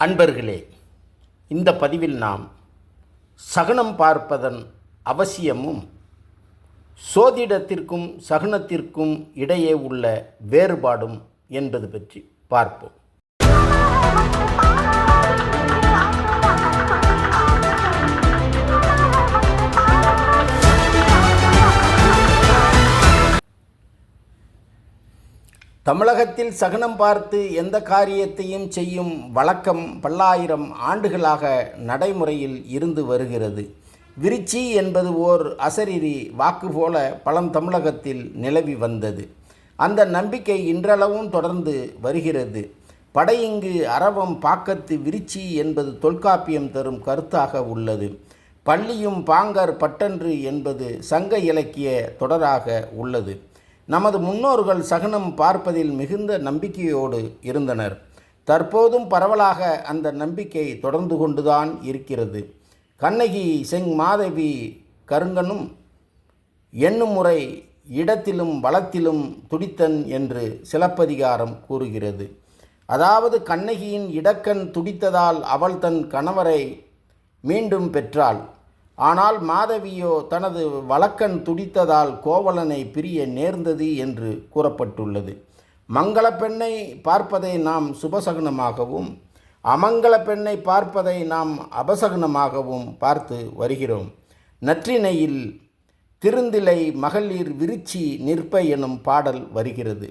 அன்பர்களே, இந்த பதிவில் நாம் சகுனம் பார்ப்பதன் அவசியமும் சோதிடத்திற்கும் சகுனத்திற்கும் இடையே உள்ள வேறுபாடும் என்பது பற்றி பார்ப்போம். தமிழகத்தில் சகுனம் பார்த்து எந்த காரியத்தையும் செய்யும் வழக்கம் பல்லாயிரம் ஆண்டுகளாக நடைமுறையில் இருந்து வருகிறது. விருச்சி என்பது ஓர் அசரீரி வாக்கு போல பழம் தமிழகத்தில் நிலவி வந்தது. அந்த நம்பிக்கை இன்றளவும் தொடர்ந்து வருகிறது. படையிங்கு அரவம் பாக்கத்து விருச்சி என்பது தொல்காப்பியம் தரும் கருத்தாக உள்ளது. பள்ளியும் பாங்கர் பட்டன்று என்பது சங்க இலக்கிய தொடராக உள்ளது. நமது முன்னோர்கள் சகுனம் பார்ப்பதில் மிகுந்த நம்பிக்கையோடு இருந்தனர். தற்போதும் பரவலாக அந்த நம்பிக்கை தொடர்ந்து கொண்டுதான் இருக்கிறது. கண்ணகி செங் மாதவி கருங்கனும் எண்ணும் முறை இடத்திலும் வளத்திலும் துடித்தன் என்று சிலப்பதிகாரம் கூறுகிறது. அதாவது கண்ணகியின் இடக்கண் துடித்ததால் அவள் தன் கணவரை மீண்டும் பெற்றாள். ஆனால் மாதவியோ தனது வலக்கண் துடித்ததால் கோவலனை பிரிய நேர்ந்தது என்று கூறப்பட்டுள்ளது. மங்கள பெண்ணை பார்ப்பதை நாம் சுபசகுனமாகவும் அமங்கல பெண்ணை பார்ப்பதை நாம் அபசகுனமாகவும் பார்த்து வருகிறோம். நற்றிணையில் திருந்திலை மகளிர் விருச்சி நிற்ப எனும் பாடல் வருகிறது.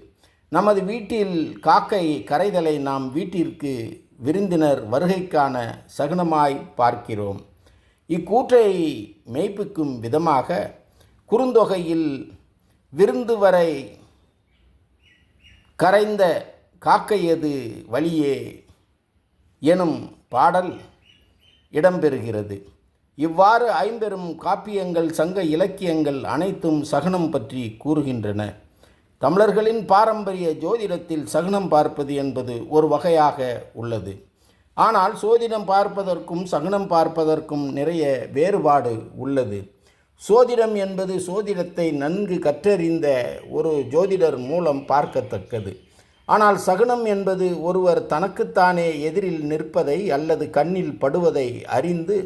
நமது வீட்டில் காக்கை கரைதலை நாம் வீட்டிற்கு விருந்தினர் வருகைக்கான சகுனமாய் பார்க்கிறோம். இக்கூற்றை மெய்ப்பிக்கும் விதமாக குறுந்தொகையில் விருந்து வரை கரைந்த காக்கையது வழியே எனும் பாடல் இடம்பெறுகிறது. இவ்வாறு ஐம்பெரும் காப்பியங்கள் சங்க இலக்கியங்கள் அனைத்தும் சகுனம் பற்றி கூறுகின்றன. தமிழர்களின் பாரம்பரிய ஜோதிடத்தில் சகுனம் பார்ப்பது என்பது ஒரு வகையாக உள்ளது. ஆனால் சோதிடம் பார்ப்பதற்கும் சகுனம் பார்ப்பதற்கும் நிறைய வேறுபாடு உள்ளது. சோதிடம் என்பது சோதிடத்தை நன்கு கற்றறிந்த ஒரு ஜோதிடர் மூலம் பார்க்கத்தக்கது. ஆனால் சகுனம் என்பது ஒருவர் தனக்குத்தானே எதிரில் நிற்பதை அல்லது கண்ணில் படுவதை அறிந்து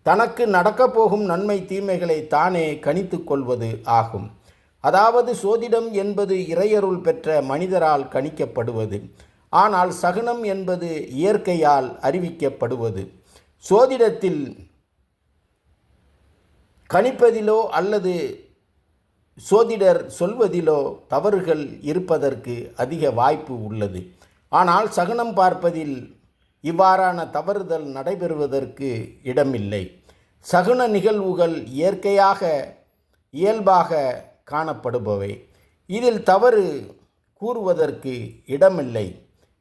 தனக்கு நடக்கப்போகும் நன்மை தீமைகளை தானே கணித்து கொள்வது ஆகும். அதாவது சோதிடம் என்பது இறையருள் பெற்ற மனிதரால் கணிக்கப்படுவது. ஆனால் சகுனம் என்பது இயற்கையால் அறிவிக்கப்படுவது. சோதிடத்தில் கணிப்பதிலோ அல்லது சோதிடர் சொல்வதிலோ தவறுகள் இருப்பதற்கு அதிக வாய்ப்பு உள்ளது. ஆனால் சகுனம் பார்ப்பதில் இவ்வாறான தவறுதல் நடைபெறுவதற்கு இடமில்லை. சகுன நிகழ்வுகள் இயல்பாக காணப்படுபவை. இதில் தவறு கூறுவதற்கு இடமில்லை.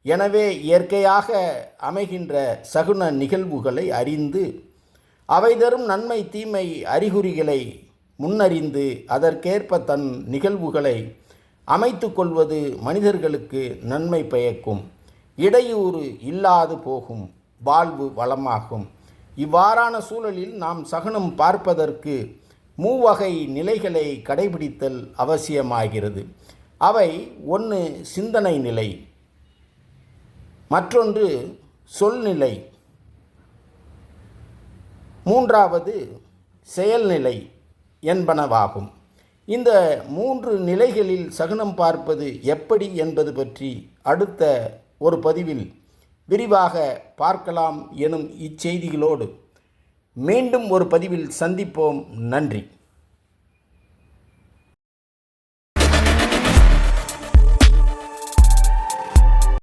எனவே இயற்கையாக அமைகின்ற சகுன நிகழ்வுகளை அறிந்து அவை தரும் நன்மை தீமை அறிகுறிகளை முன்னறிந்து அதற்கேற்ப தன் நிகழ்வுகளை அமைத்து கொள்வது மனிதர்களுக்கு நன்மை பயக்கும். இடையூறு இல்லாது போகும். வாழ்வு வளமாகும். இவ்வாறான சூழலில் நாம் சகுனம் பார்ப்பதற்கு மூவகை நிலைகளை கடைபிடித்தல் அவசியமாகிறது. அவை 1 சிந்தனை நிலை, மற்றொன்று சொல்நிலை, 3வது செயல்நிலை என்பனவாகும். இந்த 3 நிலைகளில் சகுனம் பார்ப்பது எப்படி என்பது பற்றி அடுத்த ஒரு பதிவில் விரிவாக பார்க்கலாம் எனும் இச்செய்திகளோடு மீண்டும் ஒரு பதிவில் சந்திப்போம். நன்றி.